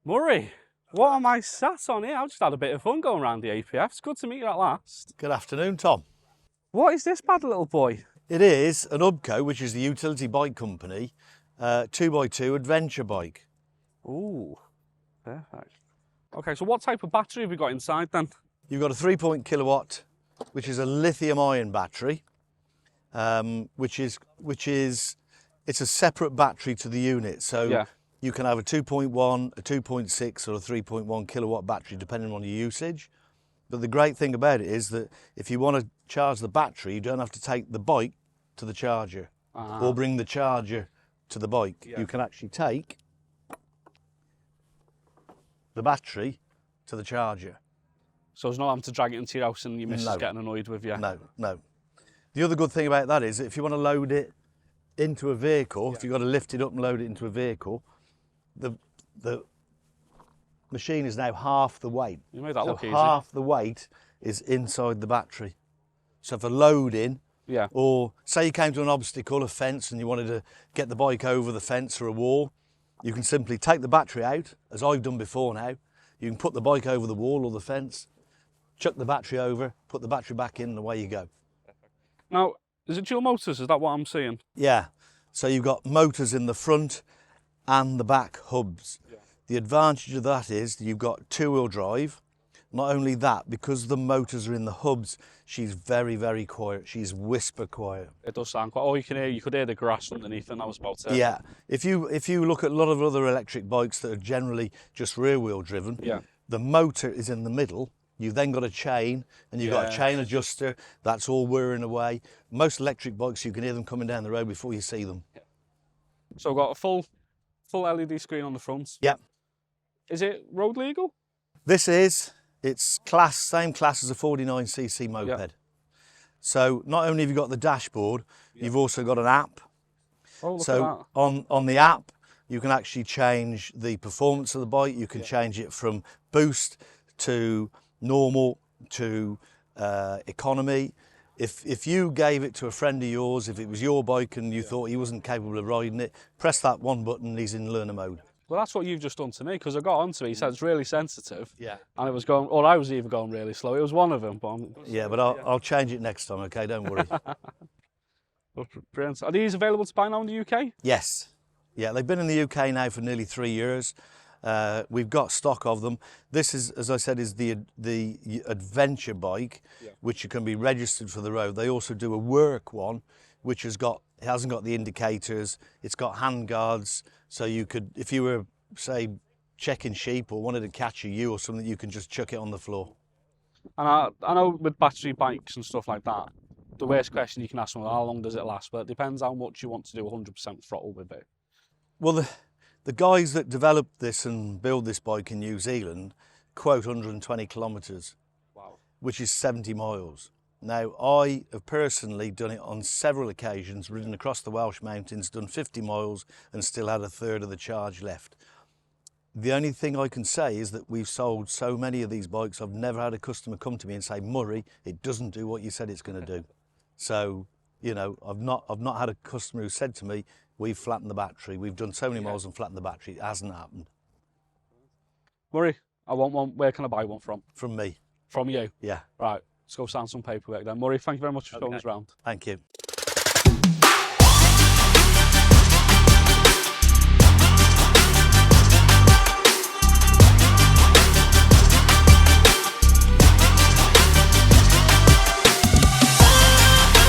Murray, what am I sat on here? I've just had a bit of fun going around the APF. It's good to meet you at last. Good afternoon, Tom. What is this bad little boy? It is an UBCO, which is the Utility Bike Company, 2x2 adventure bike. Ooh, perfect. Okay, so what type of battery have we got inside then? You've got a 3 kilowatt, which is a lithium-ion battery, it's a separate battery to the unit. So Yeah. you can have a 2.1, a 2.6 or a 3.1 kilowatt battery depending on your usage. But the great thing about it is that if you want to charge the battery, you don't have to take the bike to the charger or bring the charger to the bike. Yeah. You can actually take the battery to the charger. So there's no having to drag it into your house and your missus getting annoyed with you? No, no. The other good thing about that is if you want to load it into a vehicle, if you've got to lift it up and load it into a vehicle, the machine is now half the weight. You made that look easy. Half the weight is inside the battery. So for loading, or say you came to an obstacle, a fence, and you wanted to get the bike over the fence or a wall, you can simply take the battery out, as I've done before now. You can put the bike over the wall or the fence, chuck the battery over, put the battery back in, and away you go. Now, is it dual motors? Is that what I'm seeing? Yeah. So you've got motors in the front and the back hubs. Yeah. The advantage of that is that you've got two-wheel drive. Not only that, because the motors are in the hubs, she's very, very quiet. She's whisper quiet. It does sound quiet. Oh, you could hear the grass underneath, and that was about it. Yeah. If you look at a lot of other electric bikes that are generally just rear-wheel driven, the motor is in the middle. You've then got a chain, and you've got a chain adjuster. That's all whirring away. Most electric bikes, you can hear them coming down the road before you see them. Yeah. So I've got a full LED screen on the front. Yeah. Is it road legal? It's same class as a 49cc moped. Yeah. So not only have you got the dashboard, you've also got an app. Oh, look so at that. on the app, you can actually change the performance of the bike. You can change it from boost to normal to economy. If you gave it to a friend of yours, if it was your bike and you thought he wasn't capable of riding it, press that one button and he's in learner mode. Well, that's what you've just done to me, because I got onto it. He said it's really sensitive. Yeah. And it was going, or I was even going really slow. It was one of them. But I'll change it next time, okay? Don't worry. Brilliant. Are these available to buy now in the UK? Yes. Yeah, they've been in the UK now for nearly 3 years. We've got stock of them. This is, as I said, is the adventure bike, which you can be registered for the road. They also do a work one, which hasn't got the indicators. It's got hand guards, so you could, if you were, say, checking sheep or wanted to catch a ewe or something, you can just chuck it on the floor. And I know with battery bikes and stuff like that, the worst question you can ask them, how long does it last? But it depends how much you want to do 100% throttle with it. Well, the guys that developed this and build this bike in New Zealand quote 120 kilometres, which is 70 miles. Now, I have personally done it on several occasions, ridden across the Welsh mountains, done 50 miles and still had a third of the charge left. The only thing I can say is that we've sold so many of these bikes, I've never had a customer come to me and say, Murray, it doesn't do what you said it's going to do. So, you know, I've not had a customer who said to me, we've flattened the battery, we've done so many miles and flattened the battery. It hasn't happened. Murray, I want one. Where can I buy one from? From me. From you? Yeah. Right, let's go sign some paperwork then. Murray, thank you very much for showing us around. Thank you.